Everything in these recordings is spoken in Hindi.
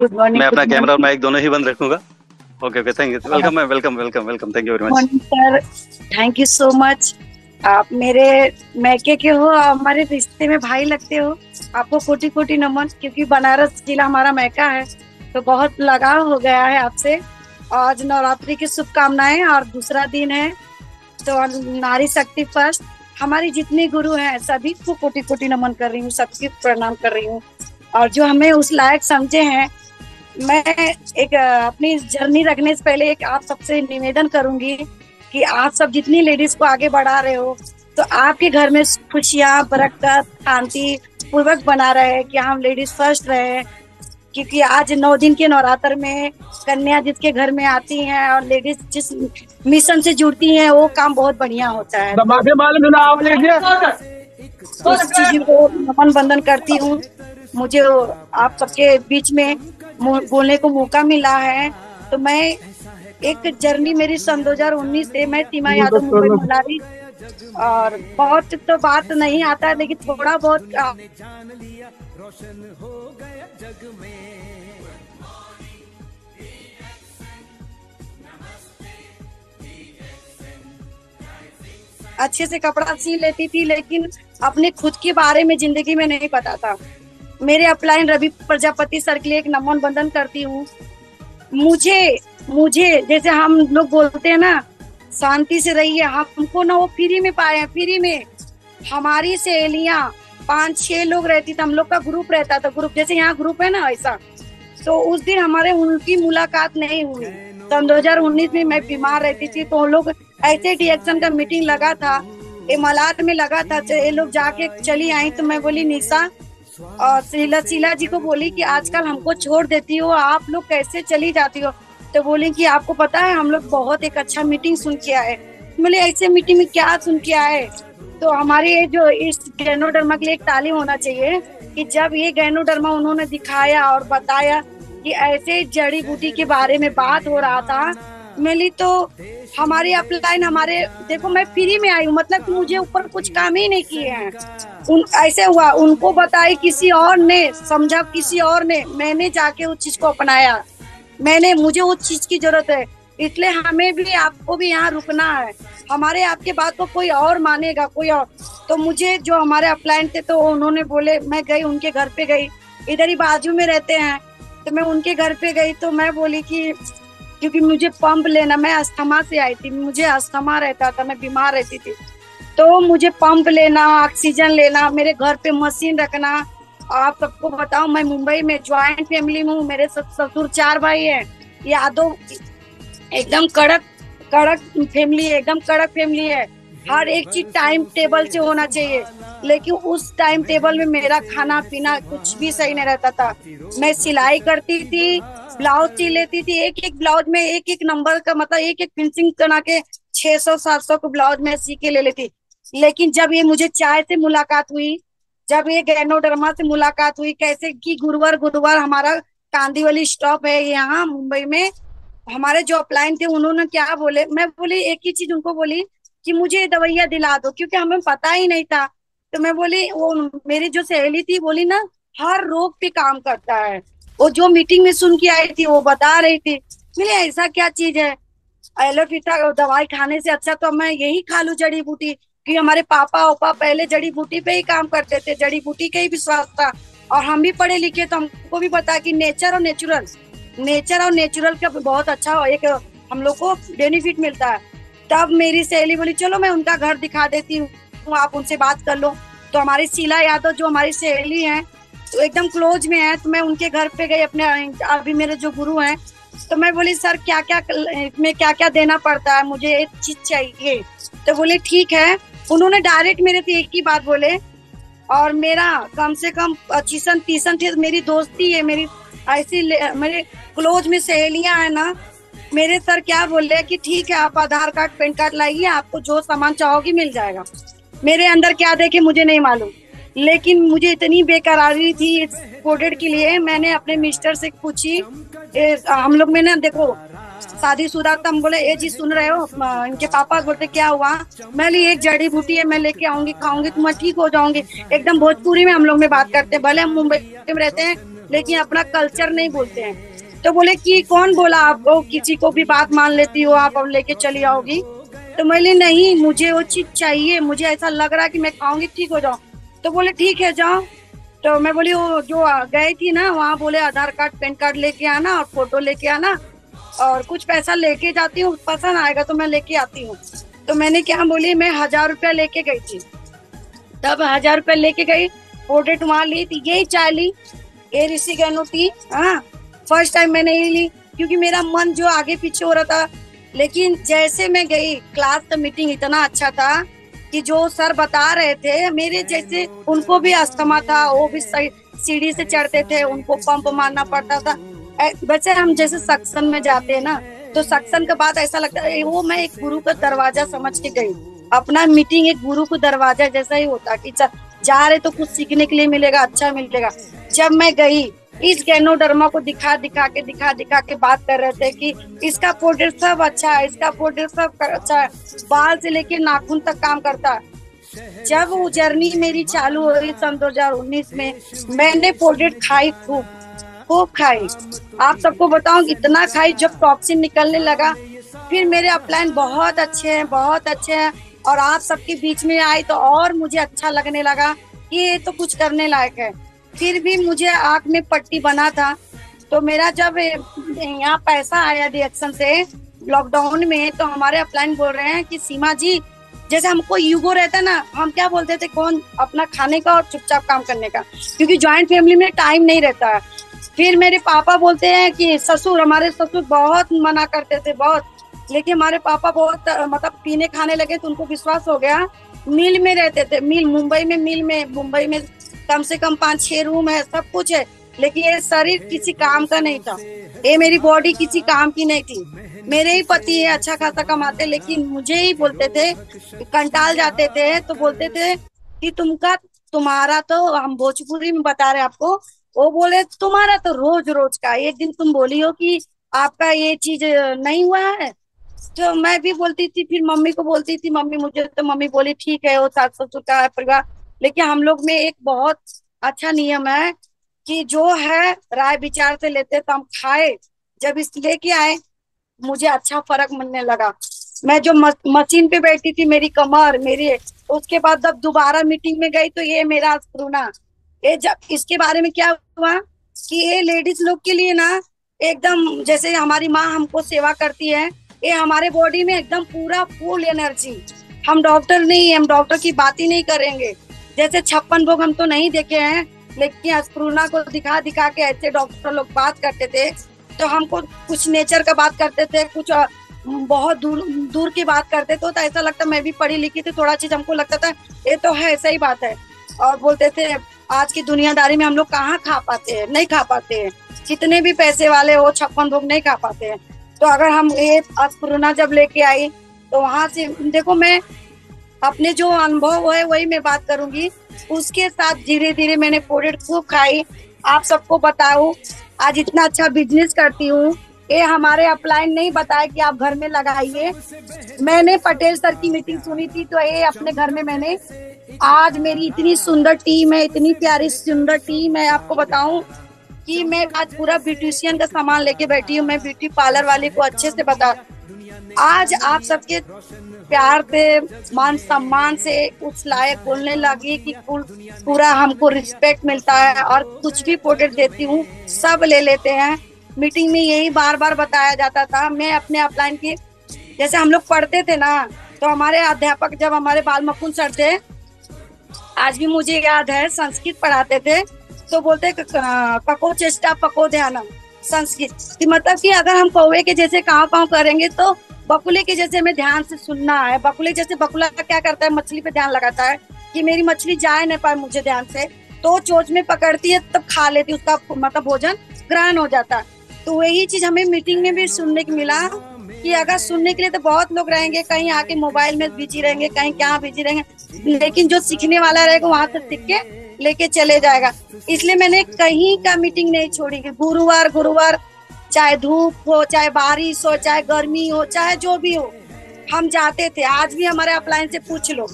गुड मॉर्निंग, मैं गुड अपना कैमरा और मॉर्निंग। माइक दोनों ही बंद रखूंगा। Okay okay, thank you, welcome ma'am, welcome welcome welcome, thank you very much. Morning sir, thank you so much. आप मेरे मैके के हो, हमारे रिश्ते में भाई लगते हो। आपको कोटि कोटि नमन, क्योंकि बनारस जिला हमारा मैका है, तो बहुत लगाव हो गया है आपसे। आज नवरात्रि की शुभकामनाएं, और दूसरा दिन है तो नारी शक्ति फर्स्ट। हमारी जितने गुरु हैं सभी को कोटि कोटि नमन कर रही हूँ, सबकी प्रणाम कर रही हूँ। और जो हमें उस लायक समझे हैं, मैं एक अपनी जर्नी रखने से पहले एक आप सबसे निवेदन करूंगी कि आप सब जितनी लेडीज को आगे बढ़ा रहे हो, तो आपके घर में खुशियां, बरकत, शांति पूर्वक बना रहे, कि हम लेडीज फर्स्ट रहे। क्योंकि आज 9 दिन के नवरात्र में कन्या जिसके घर में आती हैं और लेडीज जिस मिशन से जुड़ती हैं, वो काम बहुत बढ़िया होता है। उस चीज को नमन बंदन करती हूँ। मुझे आप सबके बीच में बोलने को मौका मिला है, तो मैं एक जर्नी मेरी सन 2019 से, मैं सीमा यादव, मुंबई मलारी। और बहुत तो बात नहीं आता है, लेकिन थोड़ा बहुत अच्छे से कपड़ा सी लेती थी, लेकिन अपने खुद के बारे में जिंदगी में नहीं पता था। मेरे अपलाइन रवि प्रजापति सर के लिए एक नमन बंदन करती हूँ। मुझे मुझे जैसे हम लोग बोलते हैं ना, शांति से रहिए, हमको ना वो फ्री में पाए हैं, फ्री में। हमारी सहेलियां 5-6 लोग रहती थी, हम लोग का ग्रुप रहता था, ग्रुप जैसे यहाँ ग्रुप है ना ऐसा। तो उस दिन हमारे उनकी मुलाकात नहीं हुई। सन 2019 में मैं बीमार रहती थी, तो लोग ऐसे डिएक्शन का मीटिंग लगा था, ये मलाड में लगा था, ये लोग जाके चली आई। तो मैं बोली निशा और शीला जी को बोली कि आजकल हमको छोड़ देती हो, आप लोग कैसे चली जाती हो। तो बोली कि आपको पता है हम लोग बहुत एक अच्छा मीटिंग सुन के आए। बोले ऐसे मीटिंग में क्या सुन के आए। तो हमारे जो इस गैनोडर्मा के लिए एक तालीम होना चाहिए, कि जब ये गैनोडर्मा उन्होंने दिखाया और बताया कि ऐसे जड़ी बूटी के बारे में बात हो रहा था, मिली तो हमारे अपलाइन, हमारे देखो मैं फ्री में आई हूँ, मतलब कि मुझे ऊपर कुछ काम ही नहीं किए हैं। ऐसे हुआ, उनको बताई किसी और ने, समझा किसी और ने, मैंने जाके उस चीज को अपनाया। मुझे उस चीज की जरूरत है, इसलिए हमें भी आपको भी यहाँ रुकना है। हमारे आपके बात को कोई और मानेगा, कोई और। तो मुझे जो हमारे अपलाइन थे, तो उन्होंने बोले, मैं गई उनके घर पे गई, इधर ही बाजू में रहते हैं। तो मैं उनके घर पे गई, तो मैं बोली कि क्योंकि मुझे पंप लेना, मैं अस्थमा से आई थी, मुझे अस्थमा रहता था, मैं बीमार रहती थी, तो मुझे पंप लेना, ऑक्सीजन लेना, मेरे घर पे मशीन रखना। आप सबको बताऊं, मैं मुंबई में ज्वाइंट फैमिली में हूँ, मेरे ससुर 4 भाई हैं, यादव एकदम कड़क कड़क फैमिली है, एकदम कड़क फैमिली है। हर एक चीज टाइम टेबल से होना चाहिए, लेकिन उस टाइम टेबल में मेरा खाना पीना कुछ भी सही नहीं रहता था। मैं सिलाई करती थी, ब्लाउज सी लेती थी, एक एक ब्लाउज में एक एक नंबर का, मतलब एक एक फिनिशिंग बना के 600-700 को ब्लाउज में सी के ले लेती। लेकिन जब ये मुझे चाय से मुलाकात हुई, जब ये गैनोडर्मा से मुलाकात हुई, कैसे कि गुरुवार गुरुवार हमारा कांदीवली स्टॉप है यहाँ मुंबई में, हमारे जो अपलाइन थे उन्होंने क्या बोले, मैं बोली एक ही चीज उनको बोली कि मुझे ये दवाइयाँ दिला दो, क्योंकि हमें पता ही नहीं था। तो मैं बोली, वो मेरी जो सहेली थी बोली ना, हर रोग पे काम करता है। वो जो मीटिंग में सुन के आई थी वो बता रही थी। बोले ऐसा क्या चीज है, एलोपैथा दवाई खाने से अच्छा तो मैं यही खा लूं जड़ी बूटी, कि हमारे पापा ओपा पहले जड़ी बूटी पे ही काम करते थे, जड़ी बूटी का ही विश्वास था। और हम भी पढ़े लिखे, तो हमको भी पता है कि नेचर और नेचुरल का बहुत अच्छा एक हम लोग को बेनिफिट मिलता है। तब मेरी सहेली बोली चलो मैं उनका घर दिखा देती हूँ, आप उनसे बात कर लो। तो हमारी शीला यादव जो हमारी सहेली है, तो एकदम क्लोज में है, तो मैं उनके घर पे गई अपने, अभी मेरे जो गुरु हैं। तो मैं बोली सर क्या क्या इसमें क्या क्या देना पड़ता है, मुझे एक चीज चाहिए। तो बोले ठीक है। उन्होंने डायरेक्ट मेरे से एक ही बात बोले, और मेरा कम से कम 25-30 थे, मेरी दोस्ती है, मेरी ऐसी मेरे क्लोज में सहेलियां है ना। मेरे सर क्या बोल रहे कि ठीक है आप आधार कार्ड पैन कार्ड लाइए, आपको जो सामान चाहोगी मिल जाएगा। मेरे अंदर क्या देखे मुझे नहीं मालूम, लेकिन मुझे इतनी बेकरारी थी इस कोडेड के लिए। मैंने अपने मिस्टर से पूछी, हम लोग में ना देखो शादीशुदा, हम बोले ये जी सुन रहे हो, इनके पापा बोलते क्या हुआ। मैं ली एक जड़ी बूटी है, मैं लेके आऊंगी, खाऊंगी, तुम ठीक हो जाओगे। एकदम भोजपुरी में हम लोग में बात करते हैं, भले हम मुंबई में रहते हैं, लेकिन अपना कल्चर नहीं बोलते हैं। तो बोले कि कौन बोला आपको, किसी को भी बात मान लेती हो आप, अब लेके चली आओगी। तो मैं बोली नहीं, मुझे वो चीज चाहिए, मुझे ऐसा लग रहा है कि मैं खाऊंगी ठीक हो जाऊं। तो बोले ठीक है जाओ। तो मैं बोली वो जो गई थी ना वहाँ, बोले आधार कार्ड पैन कार्ड लेके आना और फोटो लेके आना और कुछ पैसा लेके जाती हूँ, पसंद आएगा तो मैं लेके आती हूँ। तो मैंने क्या बोली, मैं 1000 रुपया लेके गई थी। तब 1000 रुपया लेके गई, पोर्ट्रेट वहां ली थी, यही चाय ली, ये ऋषि गैनो थी। हाँ, फर्स्ट टाइम मैंने यही ली क्योंकि मेरा मन जो आगे पीछे हो रहा था। लेकिन जैसे मैं गई क्लास, तो मीटिंग इतना अच्छा था कि जो सर बता रहे थे, मेरे जैसे उनको भी अस्थमा था, वो भी सीढ़ी से चढ़ते थे, उनको पंप मारना पड़ता था। वैसे हम जैसे सक्शन में जाते हैं ना, तो सक्शन के बाद ऐसा लगता है वो मैं एक गुरु का दरवाजा समझ के गई। अपना मीटिंग एक गुरु को दरवाजा जैसा ही होता कि जा रहे तो कुछ सीखने के लिए मिलेगा, अच्छा मिलेगा। जब मैं गई, इस गैनोडर्मा को दिखा दिखा के बात कर रहे थे कि इसका पोर्ट्रेट सब अच्छा है, इसका पोर्ट्रेट सब अच्छा है, बाल से लेके नाखून तक काम करता है। जब वो जर्नी मेरी चालू हुई सन 2019 में, मैंने पोर्ट्रेट खाई, खूब खाई। आप सबको बताऊं इतना खाई, जब टॉक्सिन निकलने लगा, फिर मेरे अपलाइन बहुत अच्छे हैं, बहुत अच्छे हैं। और आप सबके बीच में आई तो और मुझे अच्छा लगने लगा कि ये तो कुछ करने लायक है। फिर भी मुझे आंख में पट्टी बना था। तो मेरा जब यहाँ पैसा आया रिएक्शन से लॉकडाउन में, तो हमारे अपलाइन बोल रहे हैं कि सीमा जी, जैसे हमको यूगो रहता ना, हम क्या बोलते थे, कौन अपना खाने का और चुपचाप काम करने का, क्योंकि ज्वाइंट फैमिली में टाइम नहीं रहता है। फिर मेरे पापा बोलते हैं कि ससुर, हमारे ससुर बहुत मना करते थे बहुत, लेकिन हमारे पापा बहुत मतलब पीने खाने लगे तो उनको विश्वास हो गया। मिल में रहते थे, मिल मुंबई में कम से कम 5-6 रूम है, सब कुछ है, लेकिन ये शरीर किसी काम का नहीं था, ये मेरी बॉडी किसी काम की नहीं थी। मेरे ही पति है, अच्छा खासा कमाते, लेकिन मुझे ही बोलते थे, कंटाल जाते थे तो बोलते थे कि तुम्हारा तो, हम भोजपुरी में बता रहे आपको, वो बोले तुम्हारा तो रोज रोज का, एक दिन तुम बोली हो कि आपका ये चीज नहीं हुआ है। तो मैं भी बोलती थी, फिर मम्मी को बोलती थी, मम्मी बोली ठीक है, वो सास ससुर का है परिवार, लेकिन हम लोग में एक बहुत अच्छा नियम है कि जो है राय विचार से लेते, तो हम खाए। जब इस लेके आए, मुझे अच्छा फर्क मिलने लगा। मैं जो मशीन पे बैठी थी, मेरी कमर मेरी, उसके बाद जब दोबारा मीटिंग में गई, तो ये मेरा स्प्रूना, ये जब इसके बारे में क्या हुआ कि ये लेडीज लोग के लिए ना, एकदम जैसे हमारी माँ हमको सेवा करती है, ये हमारे बॉडी में एकदम पूरा फुल एनर्जी। हम डॉक्टर नहीं, हम डॉक्टर की बात ही नहीं करेंगे। जैसे 56 भोग हम तो नहीं देखे हैं, लेकिन अस्प्रूना को दिखा दिखा के ऐसे डॉक्टर लोग बात करते थे, तो हमको कुछ नेचर का बात करते थे, कुछ बहुत दूर दूर की बात करते थे। तो ऐसा लगता, मैं भी पढ़ी लिखी थी, थोड़ा चीज हमको लगता था ये तो है, सही बात है। और बोलते थे आज की दुनियादारी में हम लोग कहाँ खा पाते हैं, नहीं खा पाते हैं, कितने भी पैसे वाले हो 56 भोग नहीं खा पाते हैं। तो अगर हम ये अस्प्रूना जब लेके आई, तो वहां से देखो, मैं अपने जो अनुभव है वही मैं बात करूंगी। उसके साथ धीरे धीरे मैंने पोर्ट्रेट खूब खाई। आप सबको बताऊं, आज इतना अच्छा बिजनेस करती हूँ। ये हमारे अपलाइन नहीं बताया कि आप घर में लगाइए। मैंने पटेल सर की मीटिंग सुनी थी, तो ये अपने घर में मैंने, आज मेरी इतनी सुंदर टीम है, इतनी प्यारी सुंदर टीम है, आपको बताऊं कि मैं आज पूरा ब्यूटिशियन का सामान लेके बैठी हूँ। मैं ब्यूटी पार्लर वाले को अच्छे से बता, आज आप सबके प्यार से, मान सम्मान से उस लायक बोलने लगी कि पूरा हमको रिस्पेक्ट मिलता है। और कुछ भी पोर्ट्रेट देती हूँ सब ले लेते हैं। मीटिंग में यही बार बार बताया जाता था। मैं अपने अपलाइन की, जैसे हम लोग पढ़ते थे ना, तो हमारे अध्यापक, जब हमारे बाल मुकुंद सर थे, आज भी मुझे याद है, संस्कृत पढ़ाते थे, तो बोलते कको चेष्टा पको ध्यानम, संस्कृत मतलब कि अगर हम कौवे के जैसे काव काव करेंगे, तो बकुले के जैसे हमें ध्यान से सुनना है। बकुले जैसे, बकुला क्या करता है, मछली पे ध्यान लगाता है कि मेरी मछली जाए न पाए मुझे ध्यान से, तो चोंच में पकड़ती है तब खा लेती, उसका मतलब भोजन ग्रहण हो जाता है। तो वही चीज हमें मीटिंग में भी सुनने को मिला कि अगर सुनने के लिए तो बहुत लोग रहेंगे, कहीं आके मोबाइल में बिजी रहेंगे, कहीं क्या बिजी रहेंगे, लेकिन जो सीखने वाला रहेगा वहां से सीख के लेके चले जाएगा। इसलिए मैंने कहीं का मीटिंग नहीं छोड़ी। गुरुवार चाहे धूप हो, चाहे बारिश हो, चाहे गर्मी हो, चाहे जो भी हो, हम जाते थे। आज भी हमारे अपलाइन से पूछ लो,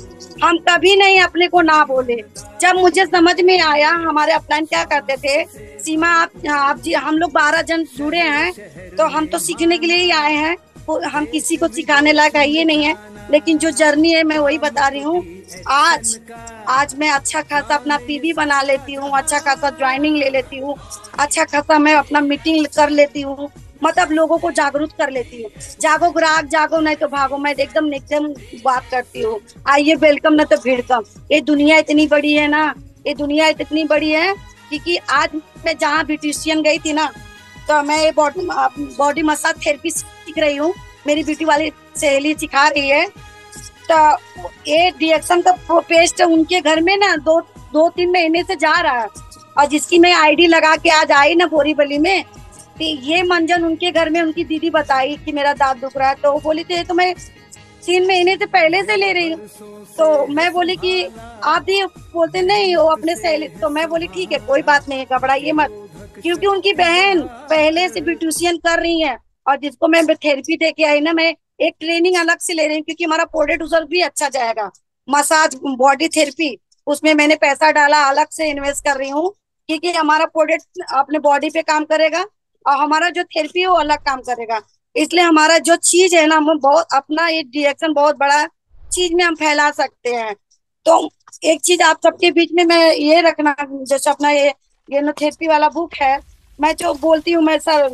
हम कभी नहीं अपने को ना बोले। जब मुझे समझ में आया हमारे अपलाइन क्या करते थे, सीमा आप जी हम लोग 12 जन जुड़े हैं, तो हम तो सीखने के लिए ही आए हैं, हम किसी को सिखाने लायक है ये नहीं है, लेकिन जो जर्नी है मैं वही बता रही हूँ। आज आज मैं अच्छा खासा अपना पीवी बना लेती हूँ, अच्छा खासा ज्वाइनिंग ले लेती हूँ, अच्छा खासा मैं अपना मीटिंग कर लेती हूँ, मतलब लोगों को जागरूक कर लेती हूँ। जागो ग्राहक जागो नहीं तो भागो, मैं एकदम एकदम बात करती हूँ। आइए वेलकम ना तो भीड़ कम। ये दुनिया इतनी बड़ी है ना, ये दुनिया इतनी बड़ी है क्योंकि आज मैं जहाँ ब्यूटिशियन गई थी ना, तो मैं ये बॉडी मसाज थेरेपी सीख रही हूँ, मेरी ब्यूटी वाली सहेली सिखा रही है। तो ये रिएक्शन का पेस्ट उनके घर में ना 2-3 महीने से जा रहा है, और जिसकी मैं आईडी लगा के आज आई ना बोरीवली में, तो ये मंजन उनके घर में उनकी दीदी बताई कि मेरा दांत दुख रहा है, तो वो बोली थी तो मैं 3 महीने से पहले से ले रही हूँ। तो मैं बोली कि आप भी बोलते नहीं हो अपने सहेली, तो मैं बोली ठीक है कोई बात नहीं, घबराइए मत, क्योंकि उनकी बहन पहले से ब्यूटिशियन कर रही है, और जिसको मैं थेरेपी दे के आई ना, मैं एक ट्रेनिंग अलग से ले रही हूँ क्योंकि हमारा प्रोडक्ट उधर भी अच्छा जाएगा, मसाज बॉडी थेरेपी, उसमें मैंने पैसा डाला, अलग से इन्वेस्ट कर रही हूँ, क्योंकि हमारा प्रोडक्ट अपने बॉडी पे काम करेगा और हमारा जो थेरेपी है वो अलग काम करेगा। इसलिए हमारा जो चीज है ना, हम बहुत अपना ये रिएक्शन बहुत बड़ा चीज में हम फैला सकते हैं। तो एक चीज आप सबके बीच में मैं ये रखना, जैसे अपना ये नो थेरेपी वाला बुक है, मैं जो बोलती हूँ, मैं सर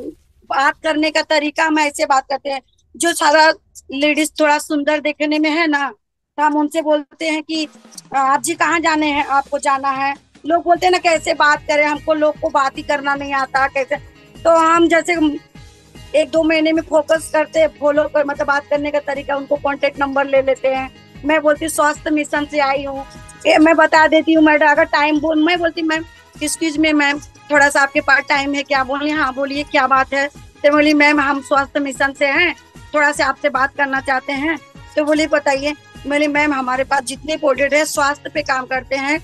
बात करने का तरीका हम ऐसे बात करते हैं, जो सारा लेडीज थोड़ा सुंदर देखने में है ना, तो हम उनसे बोलते हैं कि आप जी कहाँ जाने हैं, आपको जाना है, लोग बोलते हैं ना कैसे बात करें, हमको लोग को बात ही करना नहीं आता कैसे, तो हम जैसे 1-2 महीने में फोकस करते फॉलो कर, मतलब बात करने का तरीका, उनको कांटेक्ट नंबर ले लेते हैं। मैं बोलती स्वास्थ्य मिशन से आई हूँ, मैं बता देती हूँ, मैडम अगर टाइम मैं बोलती मैम एक्सक्यूज मी मैम, थोड़ा सा आपके पास टाइम है क्या, बोली हाँ बोलिए क्या बात है, तो बोली मैम हम स्वास्थ्य मिशन से हैं, थोड़ा सा आपसे बात करना चाहते हैं, तो बोली बताइए। बोली मैम हमारे पास जितने प्रोडक्ट है स्वास्थ्य पे काम करते हैं,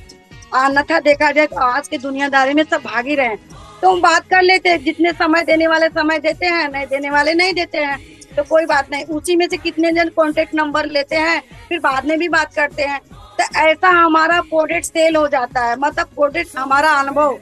अन्यथा देखा जाए तो आज की दुनियादारी में सब भाग ही रहे हैं, तो हम बात कर लेते हैं, जितने समय देने वाले समय देते हैं, नहीं देने वाले नहीं देते हैं, तो कोई बात नहीं, उसी में से कितने जन कांटेक्ट नंबर लेते हैं, फिर बाद में भी बात करते हैं, तो ऐसा हमारा प्रोडक्ट सेल हो जाता है। मतलब प्रोडक्ट हमारा अनुभव,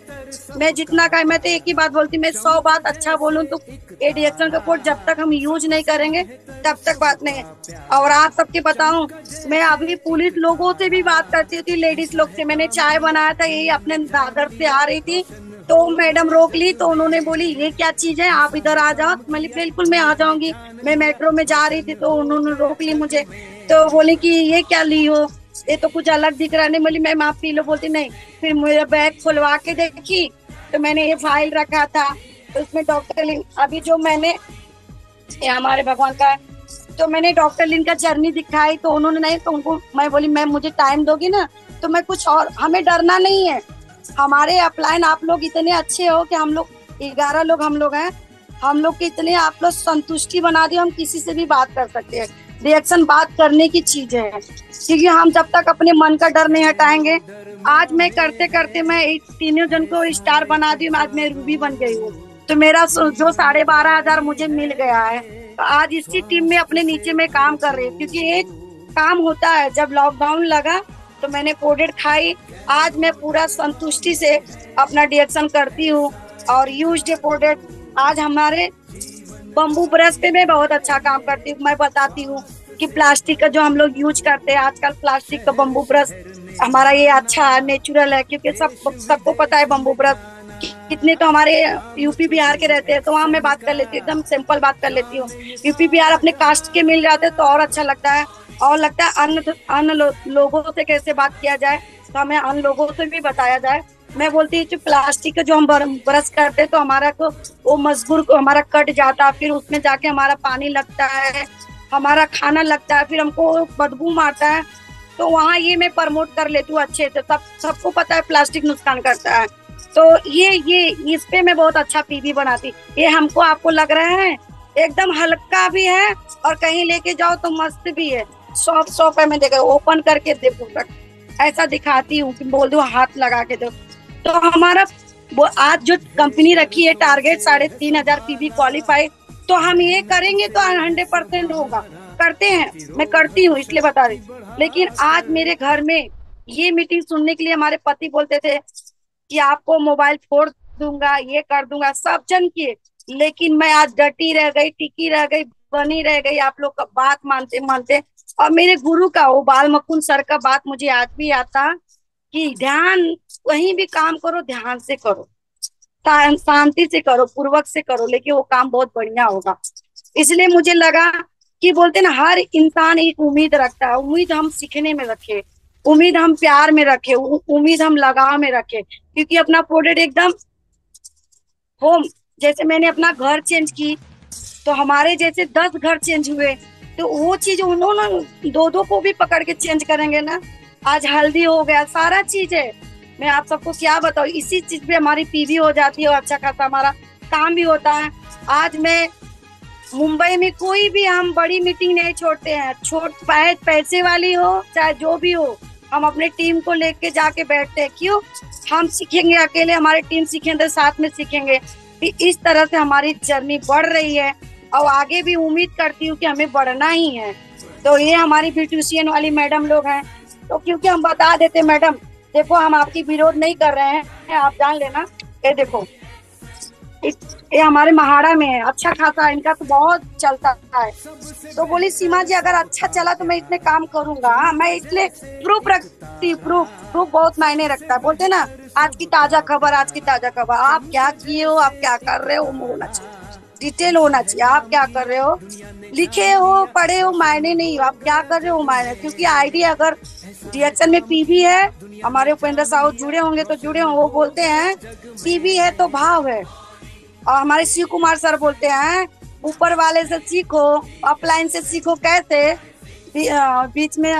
मैं जितना का मैं तो एक ही बात बोलती, मैं 100 बात अच्छा बोलूं तो ये रिएक्शन का कोड जब तक हम यूज नहीं करेंगे तब तक बात नहीं है। और आप सबके बताऊं, मैं अभी पुलिस लोगों से भी बात करती थी, लेडीज लोग से, मैंने चाय बनाया था, यही अपने दादर से आ रही थी, तो मैडम रोक ली, तो उन्होंने बोली ये क्या चीज है, आप इधर आ जाओ, मैं बिल्कुल मैं आ जाऊंगी, मैं मेट्रो में जा रही थी, तो उन्होंने रोक ली मुझे, तो बोली कि ये क्या ली हो, ये तो कुछ अलग दिख रहा, नहीं बोली मैम आप पी लो, बोलती नहीं, फिर मेरा बैग खुलवा के देखी तो मैंने ये फाइल रखा था, तो उसमें डॉक्टर लिन, अभी जो मैंने ये हमारे भगवान का, तो मैंने डॉक्टर लिन का जर्नी दिखाई, तो उन्होंने नहीं, तो उनको मैं बोली मैम मुझे टाइम दोगी ना, तो मैं कुछ और, हमें डरना नहीं है, हमारे अपलाइन आप लोग इतने अच्छे हो कि हम लोग 11 लोग हम लोग हैं, हम लोग के इतने आप लोग संतुष्टि बना दिए, हम किसी से भी बात कर सकते हैं। रिएक्शन बात करने की चीज है, क्योंकि हम जब तक अपने मन का डर नहीं हटाएंगे, आज मैं करते करते मैं तीनों जन को स्टार बना दी, आज मैं रूबी बन गई हूँ, तो मेरा जो 12,500 मुझे मिल गया है, तो आज इसी टीम में अपने नीचे में काम कर रही हूँ, क्योंकि एक काम होता है, जब लॉकडाउन लगा तो मैंने प्रोडक्ट खाई, आज मैं पूरा संतुष्टि से अपना रिएक्शन करती हूँ, और यूज्ड प्रोडक्ट आज हमारे बम्बू ब्रश पे मैं बहुत अच्छा काम करती हूँ। मैं बताती हूँ कि प्लास्टिक का जो हम लोग यूज करते हैं आजकल, प्लास्टिक का बम्बू ब्रश हमारा ये अच्छा है, नेचुरल है, क्योंकि सबको पता है बम्बू ब्रश कितने, तो हमारे यूपी बिहार के रहते हैं, तो वहाँ मैं बात कर लेती हूँ, एकदम सिंपल बात कर लेती हूँ। यूपी बिहार अपने कास्ट के मिल जाते हैं तो और अच्छा लगता है, और लगता है अन्य लोगों से कैसे बात किया जाए, तो हमें अन्य लोगों से भी बताया जाए। मैं बोलती हूँ प्लास्टिक का जो हम ब्रश करते हैं तो हमारा को वो मजबूर को हमारा कट जाता है, फिर उसमें जाके हमारा पानी लगता है, हमारा खाना लगता है, फिर हमको बदबू मारता है, तो वहाँ ये मैं प्रमोट कर लेती हूँ अच्छे से। सबको पता है प्लास्टिक नुकसान करता है, तो ये इस पे मैं बहुत अच्छा पीवी बनाती। ये हमको आपको लग रहा है एकदम हल्का भी है, और कहीं लेके जाओ तो मस्त भी है, सॉफ्ट है। मैं देखो ओपन करके देखो ऐसा दिखाती हूँ कि बोल दो हाथ लगा के दो। तो हमारा वो आज जो कंपनी रखी है टारगेट 3,500 पीवी क्वालिफाई, तो हम ये करेंगे तो 100% होगा, करते हैं, मैं करती हूँ इसलिए बता रही। लेकिन आज मेरे घर में ये मीटिंग सुनने के लिए हमारे पति बोलते थे कि आपको मोबाइल फोड़ दूंगा, ये कर दूंगा, सब जन किए। लेकिन मैं आज डटी रह गई, टिकी रह गई, बनी रह गई आप लोग का बात मानते मानते। और मेरे गुरु का, वो बाल मुकुंद सर का बात मुझे आज भी आता कि ध्यान, कहीं भी काम करो ध्यान से करो, शांति से करो, पूर्वक से करो, लेकिन वो काम बहुत बढ़िया होगा। इसलिए मुझे लगा कि बोलते ना, हर इंसान एक उम्मीद रखता है। उम्मीद हम सीखने में रखे, उम्मीद हम प्यार में रखे, उम्मीद हम लगाव में रखे। क्योंकि अपना प्रोडक्ट एकदम होम, जैसे मैंने अपना घर चेंज की तो हमारे जैसे 10 घर चेंज हुए, तो वो चीज उन्होंने दो दो को भी पकड़ के चेंज करेंगे ना। आज हल्दी हो गया, सारा चीज है। मैं आप सबको क्या बताऊं, इसी चीज पे हमारी पीवी हो जाती है और अच्छा खासा हमारा काम भी होता है। आज मैं मुंबई में कोई भी हम बड़ी मीटिंग नहीं छोड़ते हैं, पैसे वाली हो चाहे जो भी हो, हम अपने टीम को लेके जाके बैठते हैं। क्यों? हम सीखेंगे अकेले, हमारी टीम सीखेंगे, साथ में सीखेंगे। इस तरह से हमारी जर्नी बढ़ रही है और आगे भी उम्मीद करती हूँ कि हमें बढ़ना ही है। तो ये हमारी ब्यूटिशियन वाली मैडम लोग हैं, तो क्योंकि हम बता देते मैडम देखो हम आपकी विरोध नहीं कर रहे हैं, आप जान लेना। ये देखो ये हमारे महाड़ा में है, अच्छा खासा इनका तो बहुत चलता है। तो बोली सीमा जी अगर अच्छा चला तो मैं इतने काम करूंगा। मैं इसलिए प्रूफ रखती, प्रूफ बहुत मायने रखता है। बोलते ना आज की ताजा खबर, आज की ताजा खबर, आप क्या किए हो, आप क्या कर रहे हो, होना चाहिए, डिटेल होना चाहिए। आप क्या कर रहे हो, लिखे हो पढ़े हो मायने नहीं, आप क्या कर रहे हो मायने। क्योंकि आईडी अगर रिएक्शन में पीवी है, हमारे उपेंद्र साहू जुड़े होंगे तो जुड़े होंगे, वो बोलते हैं पीवी है तो भाव है। और हमारे शिव कुमार सर बोलते हैं ऊपर वाले से सीखो, अपलाइन से सीखो, कैसे बीच में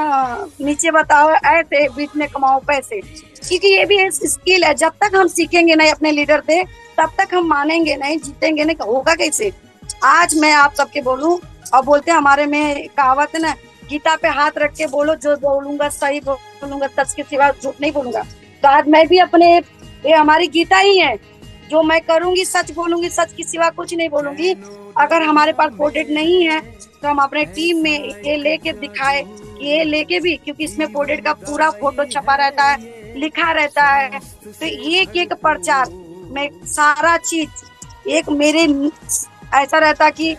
नीचे बताओ ऐसे, बीच में कमाओ पैसे। क्योंकि ये भी एक स्किल है, जब तक हम सीखेंगे नहीं अपने लीडर से तब तक हम मानेंगे नहीं, जीतेंगे नहीं, होगा कैसे। आज मैं आप सबके बोलूं, और बोलते हमारे में कहावत है ना, गीता पे हाथ रख के बोलो, जो बोलूंगा सही बोलूंगा, सच के सिवा झूठ नहीं बोलूंगा। तो आज मैं भी अपने, ये हमारी गीता ही है, जो मैं करूंगी सच बोलूंगी, सच के सिवा कुछ नहीं बोलूंगी। अगर हमारे पास प्रोडक्ट नहीं है तो हम अपने टीम में ये लेके दिखाए, ये लेके भी, क्योंकि इसमें प्रोडक्ट का पूरा फोटो छपा रहता है, लिखा रहता है। तो एक प्रचार में सारा चीज एक मेरे ऐसा रहता कि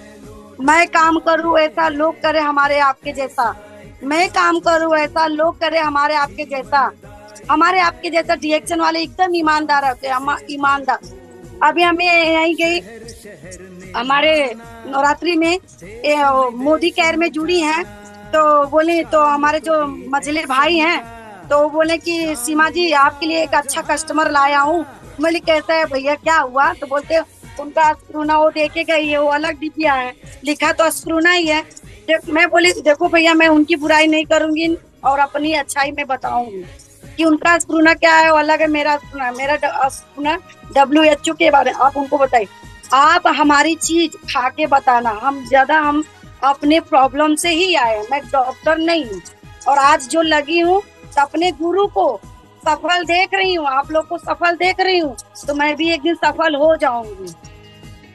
मैं काम करूं ऐसा लोग करे हमारे आपके जैसा, मैं काम करूं ऐसा लोग करे हमारे आपके जैसा। हमारे आपके जैसा रिएक्शन वाले एकदम ईमानदार होते हैं, ईमानदार। अभी हमें यहीं गई, हमारे नवरात्रि में मोदी केयर में जुड़ी हैं, तो बोले, तो हमारे जो मझले भाई हैं तो बोले कि सीमा जी आपके लिए एक अच्छा कस्टमर लाया हूँ। मैं कैसा है भैया, क्या हुआ? तो बोलते उनका अस्प्रूना वो देके गई है, वो अलग डिबिया है, लिखा तो अस्प्रूना ही है। मैं बोली देखो भैया मैं उनकी बुराई नहीं करूंगी और अपनी अच्छाई में बताऊंगी कि उनका अस्प्रूना क्या है, वो अलग है, मेरा अस्प्रूना WHO के बारे में आप उनको बताइए। आप हमारी चीज खा के बताना, हम अपने प्रॉब्लम से ही आए, मैं डॉक्टर नहीं हूँ। और आज जो लगी हूँ तो अपने गुरु को सफल देख रही हूँ, आप लोग को सफल देख रही हूँ, तो मैं भी एक दिन सफल हो जाऊंगी।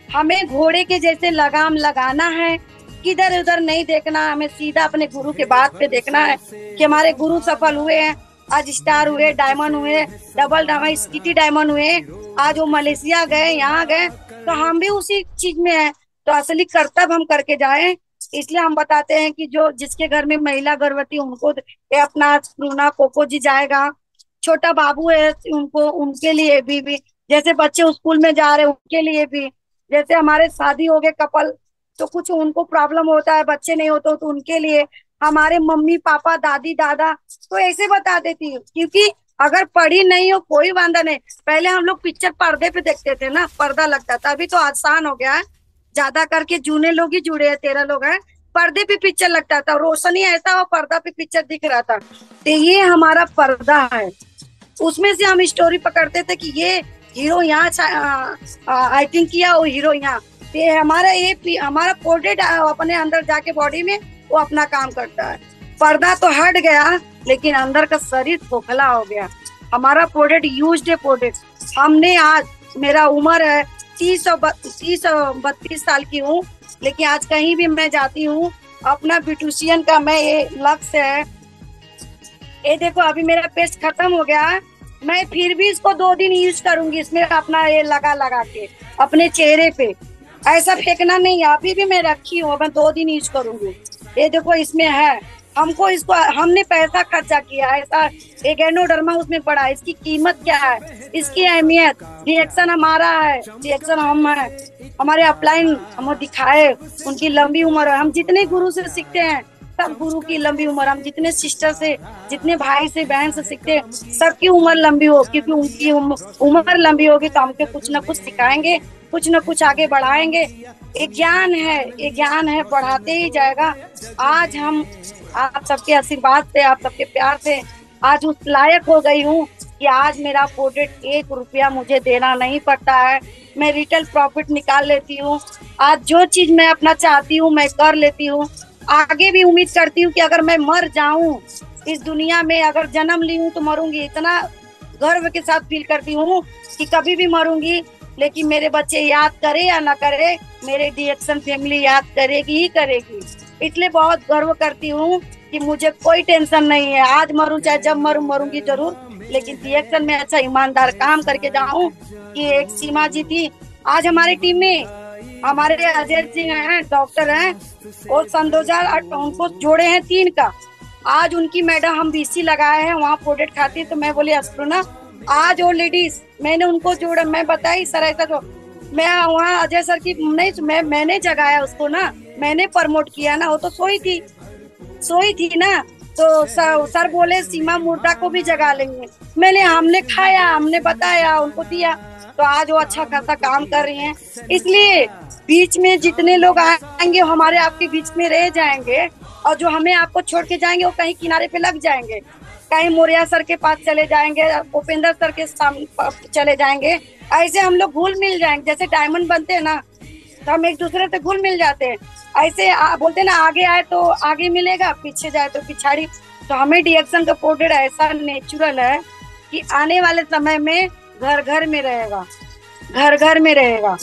हमें घोड़े के जैसे लगाम लगाना है, किधर उधर नहीं देखना, हमें सीधा अपने गुरु के बात पे देखना है कि हमारे गुरु सफल हुए हैं, आज स्टार हुए, डायमंड हुए, डबल डायमंड, स्किटी डायमंड हुए, आज वो मलेशिया गए, यहाँ गए, तो हम भी उसी चीज में हैं। तो असली कर्तव्य हम करके जाएं। इसलिए हम बताते हैं कि जो जिसके घर में महिला गर्भवती उनको ये अपना स्प्रूना कोको जी जाएगा, छोटा बाबू है उनको, उनके लिए भी जैसे बच्चे स्कूल में जा रहे हैं उनके लिए भी, जैसे हमारे शादी हो गए कपल तो कुछ उनको प्रॉब्लम होता है, बच्चे नहीं होते तो उनके लिए, हमारे मम्मी पापा दादी दादा, तो ऐसे बता देती हूँ। क्योंकि अगर पढ़ी नहीं हो कोई वांदा नहीं, पहले हम लोग पिक्चर पर्दे पे देखते थे ना, पर्दा लगता था, अभी तो आसान हो गया है, ज्यादा करके जूने लोग ही जुड़े हैं, 13 लोग हैं, पर्दे पे पिक्चर लगता था, रोशनी ऐसा हो पर्दा पे पिक्चर दिख रहा था। तो ये हमारा पर्दा है, उसमें से हम स्टोरी पकड़ते थे कि ये हीरो यहाँ एक्टिंग किया, वो हीरो यहाँ। ये हमारा पोर्ट्रेट अपने अंदर जाके बॉडी में वो अपना काम करता है। पर्दा तो हट गया लेकिन अंदर का शरीर खोखला हो गया। हमारा प्रोडक्ट यूज्ड है प्रोडक्ट। हमने आज, मेरा उम्र है 30-32 साल की हूँ, लेकिन आज कहीं भी मैं जाती हूँ अपना ब्यूटिशियन का मैं ये लक्ष्य है ये देखो अभी मेरा पेस्ट खत्म हो गया है, मैं फिर भी इसको 2 दिन यूज करूंगी, इसमें अपना ये लगा लगा के अपने चेहरे पे। ऐसा फेंकना नहीं है, अभी भी मैं रखी हूँ, मैं 2 दिन यूज करूंगी। ये देखो इसमें है, हमको इसको हमने पैसा खर्चा किया है, ऐसा एक एनोडर्मा उसमें पड़ा है, इसकी कीमत क्या है, इसकी अहमियत, रिएक्शन हमारा है, रिएक्शन हम है, हमारे अपलाइन हम दिखाए, उनकी लंबी उम्र है। हम जितने गुरु से सीखते हैं, सब गुरु की लंबी उम्र, हम जितने सिस्टर से, जितने भाई से, बहन से सीखते हैं, सबकी उम्र लंबी हो, क्योंकि उनकी उम्र लंबी होगी तो हमको कुछ ना कुछ सिखाएंगे, कुछ ना कुछ आगे बढ़ाएंगे। ये ज्ञान है, ये ज्ञान है, बढ़ाते ही जाएगा। आज हम आप सबके आशीर्वाद से, आप सबके प्यार से आज उस लायक हो गई हूँ कि आज मेरा प्रोडक्ट 1 रुपया मुझे देना नहीं पड़ता है, मैं रिटेल प्रॉफिट निकाल लेती हूँ। आज जो चीज मैं अपना चाहती हूँ मैं कर लेती हूँ। आगे भी उम्मीद करती हूँ कि अगर मैं मर जाऊं इस दुनिया में, अगर जन्म ली हूँ तो मरूंगी, इतना गर्व के साथ फील करती हूँ कि कभी भी मरूंगी, लेकिन मेरे बच्चे याद करे या ना करे, मेरे डीएक्शन फैमिली याद करेगी ही करेगी। इसलिए बहुत गर्व करती हूँ कि मुझे कोई टेंशन नहीं है, आज मरूं चाहे जब मरूंगी जरूर, लेकिन डीएक्शन में अच्छा ईमानदार काम करके जाऊं। कि एक सीमा जी थी आज हमारी टीम में, हमारे अजय सिंह हैं, डॉक्टर हैं, और सन 2008 उनको जोड़े हैं 3 का। आज उनकी मैडम हम बीसी लगाए हैं, वहाँ प्रोडक्ट खाती है, तो मैं बोली अस्प्रुना आज वो लेडीज मैंने उनको जोड़ा, मैं बताई सर ऐसा तो मैं वहाँ अजय सर की नहीं, मैंने जगाया उसको ना, मैंने प्रमोट किया ना, वो तो सोई थी ना। तो सर बोले सीमा मुर्दा को भी जगा लेंगे, हमने खाया, हमने बताया, उनको दिया, तो आज वो अच्छा खासा काम कर रही हैं। इसलिए बीच में जितने लोग आएंगे हमारे आपके बीच में रह जाएंगे, और जो हमें आपको छोड़ के जाएंगे वो कहीं किनारे पे लग जाएंगे, कहीं मोरिया सर के पास चले जाएंगे, उपेंद्र सर के सामने चले जाएंगे, ऐसे हम लोग घुल मिल जाएंगे। जैसे डायमंड बनते हैं ना, तो हम एक दूसरे से घुल मिल जाते हैं, ऐसे बोलते हैं ना, आगे आए तो आगे मिलेगा, पीछे जाए तो पिछाड़ी। तो हमें डीएक्शन का प्रोडक्ट ऐसा नेचुरल है कि आने वाले समय में घर घर में रहेगा, घर घर में रहेगा।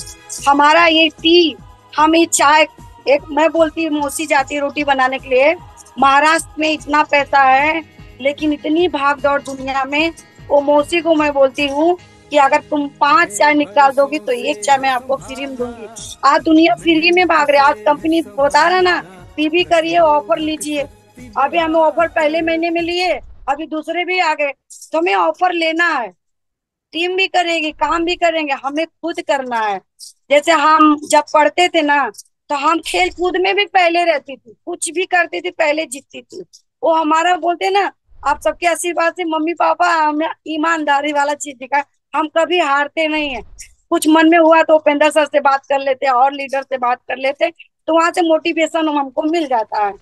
हमारा ये टी, हम ये चाय, एक मैं बोलती हूँ मौसी जाती है रोटी बनाने के लिए, महाराष्ट्र में इतना पैसा है लेकिन इतनी भाग दौड़ दुनिया में, वो मौसी को मैं बोलती हूँ कि अगर तुम 5 चाय निकाल दोगी तो 1 चाय मैं आपको फ्री में दूंगी। आज दुनिया फ्री में भाग रही है, आज कंपनी बता रहा ना, पीवी करिए, ऑफर लीजिए। अभी हमें ऑफर पहले महीने में लिए, अभी दूसरे भी आ गए, तो हमें ऑफर लेना है, टीम भी करेगी, काम भी करेंगे, हमें खुद करना है। जैसे हम जब पढ़ते थे ना, तो हम खेल कूद में भी पहले रहती थी, कुछ भी करती थी पहले जीतती थी। वो हमारा बोलते ना, आप सबके आशीर्वाद से मम्मी पापा हमें ईमानदारी वाला चीज दिखाए, हम कभी हारते नहीं है। कुछ मन में हुआ तो उपेंद्र सर से बात कर लेते, और लीडर से बात कर लेते, तो वहां से मोटिवेशन हमको मिल जाता है।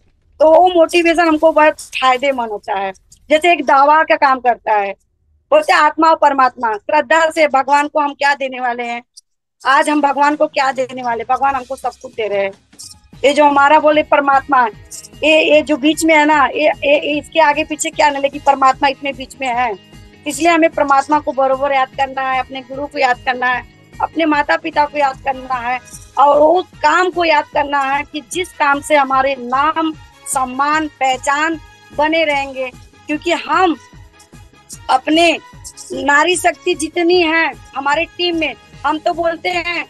तो वो मोटिवेशन हमको बहुत फायदेमंद होता है, जैसे एक दवा का काम करता है। बोलते आत्मा और परमात्मा, श्रद्धा से भगवान को हम क्या देने वाले हैं, आज हम भगवान को क्या देने वाले, भगवान हमको सब कुछ दे रहे हैं। ये जो हमारा बोले परमात्मा, ये जो बीच में है ना, ये इसके आगे पीछे क्या नहीं, लेकिन परमात्मा इतने बीच में है। इसलिए हमें परमात्मा को बरोबर याद करना है, अपने गुरु को याद करना है, अपने माता पिता को याद करना है, और उस काम को याद करना है कि जिस काम से हमारे नाम, सम्मान, पहचान बने रहेंगे। क्योंकि हम अपने नारी शक्ति जितनी है हमारे टीम में, हम तो बोलते हैं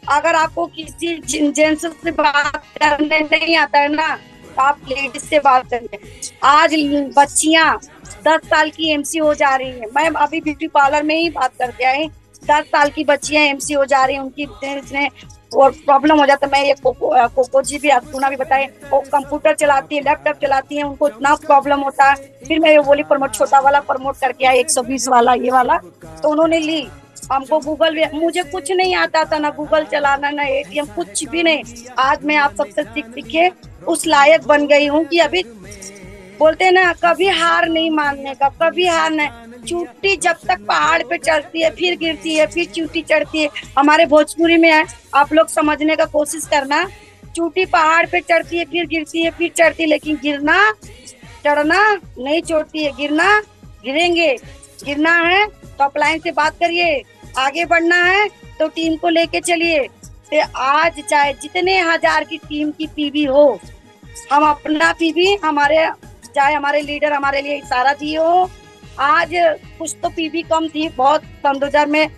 अगर आपको किसी जेंट्स से बात करने नहीं आता है ना, तो आप लेडीज से बात करेंगे। आज बच्चियां 10 साल की एमसी हो जा रही है, मैं अभी ब्यूटी पार्लर में ही बात करके आई, 10 साल की बच्चियां एमसी हो जा रही है, उनकी और प्रॉब्लम हो जाता है। मैं ये कोको जी भी आपको भी बताए, वो कंप्यूटर चलाती है, लैपटॉप चलाती है, उनको इतना प्रॉब्लम होता है। फिर मैं ये बोली प्रमोट, छोटा वाला प्रमोट करके आई, 120 वाला ये वाला, तो उन्होंने ली। हमको गूगल, मुझे कुछ नहीं आता था, ना गूगल चलाना, ना एटीएम, कुछ भी नहीं। आज मैं आप सबसे सीख के उस लायक बन गई हूँ कि अभी बोलते ना, कभी हार नहीं मानने का, कभी हार नहीं। चूटी जब तक पहाड़ पे चढ़ती है, फिर गिरती है, फिर चूटी चढ़ती है। हमारे भोजपुरी में है, आप लोग समझने का कोशिश करना, चूटी पहाड़ पे चढ़ती है, फिर गिरती है, फिर चढ़ती है, लेकिन गिरना, चढ़ना नहीं छोड़ती है। गिरना, गिरेंगे, गिरना है तो अपलाइन से बात करिए, आगे बढ़ना है तो टीम को लेके चलिए। तो आज चाहे जितने हजार की टीम की पीवी हो, हम अपना पीवी, हमारे चाहे हमारे लीडर हमारे लिए इशारा दिए हो। आज कुछ तो पीवी कम थी बहुत, सन 2000 में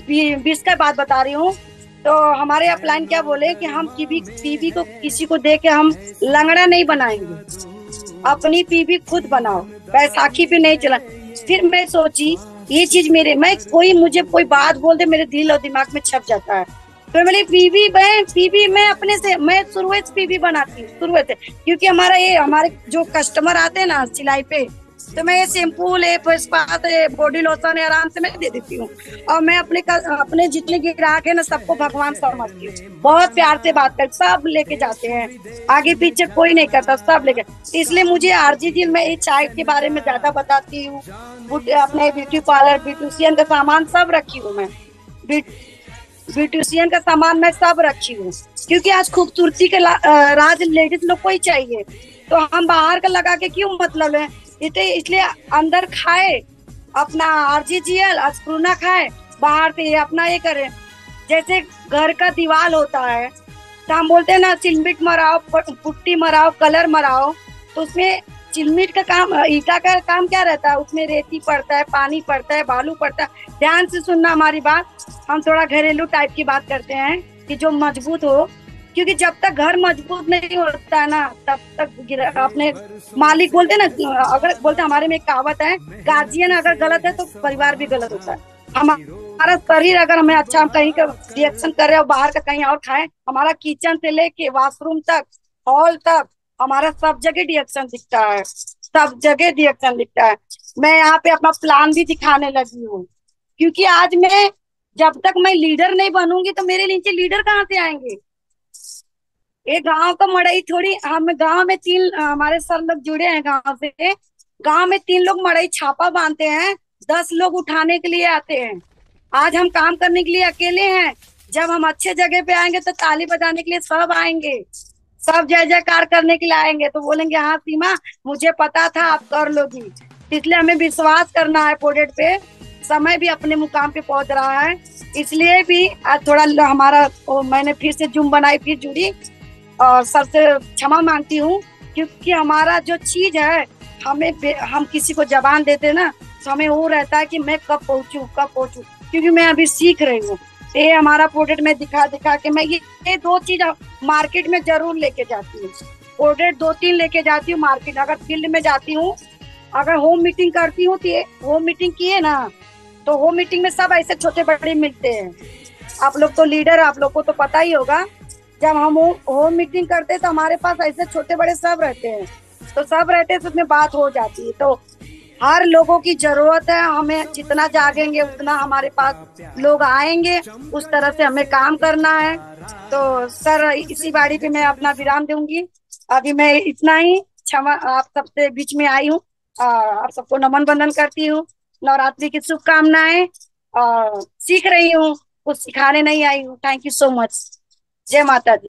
20 का बात बता रही हूँ। तो हमारे अपलाइन क्या बोले कि हम पीवी पीवी को किसी को दे के हम लंगड़ा नहीं बनाएंगे, अपनी पीवी खुद बनाओ, बैसाखी पे नहीं चला। फिर मैं सोची ये चीज मेरे, मैं कोई मुझे कोई बात बोल दे मेरे दिल और दिमाग में छप जाता है। तो मेरी पीवी बहन, पीवी मैं अपने से, मैं शुरू से पीवी बनाती हूँ शुरू से, क्योंकि हमारा ये हमारे जो कस्टमर आते हैं ना सिलाई पे, तो मैं ये शैम्पू ले, फेसपास है, बॉडी लोशन है, आराम से मैं दे देती हूँ। और मैं अपने जितने ग्राहक है ना सबको भगवान समझती हूँ, बहुत प्यार से बात कर, सब लेके जाते हैं, आगे पीछे कोई नहीं करता, सब लेके। इसलिए मुझे आरजी जी मैं ये चाय के बारे में ज्यादा बताती हूँ। अपने ब्यूटी पार्लर, ब्यूटिशियन का सामान सब रखी हूँ मैं, ब्यूटिशियन का सामान मैं सब रखी हूँ, क्योंकि आज खूबसूरती के राज लेडीज लोग को ही चाहिए। तो हम बाहर का लगा के क्यों मतलब है, इसलिए अंदर खाए अपना आरजीजीएल अस्प्रुना खाए, बाहर से ये अपना ये करे। जैसे घर का दीवार होता है तो हम बोलते हैं ना चिलमिट मराओ, पुट्टी मराओ, कलर मराओ। तो उसमें चिलमिट का काम, ईटा का काम क्या रहता है, उसमें रेती पड़ता है, पानी पड़ता है, बालू पड़ता है। ध्यान से सुनना हमारी बात, हम थोड़ा घरेलू टाइप की बात करते हैं कि जो मजबूत हो, क्योंकि जब तक घर मजबूत नहीं होता है ना तब तक अपने मालिक बोलते हैं ना, अगर बोलते हैं, हमारे में एक कहावत है, गार्जियन अगर गलत है तो परिवार भी गलत होता है। हमारा शरीर अगर हमें अच्छा, हम कहीं का रिएक्शन कर रहे हो बाहर का कहीं और खाएं, हमारा किचन से लेके वॉशरूम तक, हॉल तक, हमारा सब जगह रिएक्शन दिखता है, सब जगह रिएक्शन दिखता है। मैं यहाँ पे अपना प्लान भी दिखाने लगी हूँ, क्योंकि आज मैं, जब तक मैं लीडर नहीं बनूंगी तो मेरे नीचे लीडर कहाँ से आएंगे। ये गांव का मड़ई थोड़ी, हम गांव में तीन हमारे सर लोग जुड़े हैं गांव से, गांव में 3 लोग मड़ई छापा बांधते हैं, 10 लोग उठाने के लिए आते हैं। आज हम काम करने के लिए अकेले हैं, जब हम अच्छे जगह पे आएंगे तो ताली बजाने के लिए सब आएंगे, सब जय जयकार करने के लिए आएंगे, तो बोलेंगे हाँ सीमा मुझे पता था आप कर लोगी। इसलिए हमें विश्वास करना है प्रोजेक्ट पे, समय भी अपने मुकाम पे पहुंच रहा है। इसलिए भी आज थोड़ा हमारा मैंने फिर से जूम बनाई, फिर जुड़ी, और सबसे क्षमा मांगती हूँ, क्योंकि हमारा जो चीज है, हम किसी को जबान देते ना तो हमें वो रहता है कि मैं कब पहुंचू, क्योंकि मैं अभी सीख रही हूँ। ये हमारा प्रोडक्ट में दिखा दिखा के मैं ये 2 चीज मार्केट में जरूर लेके जाती हूँ, प्रोडक्ट 2-3 लेके जाती हूँ मार्केट। अगर फील्ड में जाती हूँ, अगर होम मीटिंग करती हूँ, तो होम मीटिंग किए ना, तो होम मीटिंग में सब ऐसे छोटे बड़े मिलते हैं। आप लोग तो लीडर, आप लोग को तो पता ही होगा, जब हम होम मीटिंग करते हैं तो हमारे पास ऐसे छोटे बड़े सब रहते हैं, तो सब रहते हैं तो उसमें बात हो जाती है। तो हर लोगों की जरूरत है, हमें जितना जागेंगे उतना हमारे पास लोग आएंगे, उस तरह से हमें काम करना है। तो सर इसी बाड़ी पे मैं अपना विराम दूंगी, अभी मैं इतना ही, क्षमा आप सबसे बीच में आई हूँ। आप सबको नमन बंदन करती हूँ, नवरात्रि की शुभकामनाएं, और सीख रही हूँ, कुछ सिखाने नहीं आई हूँ। Thank you so much. जय माता दी।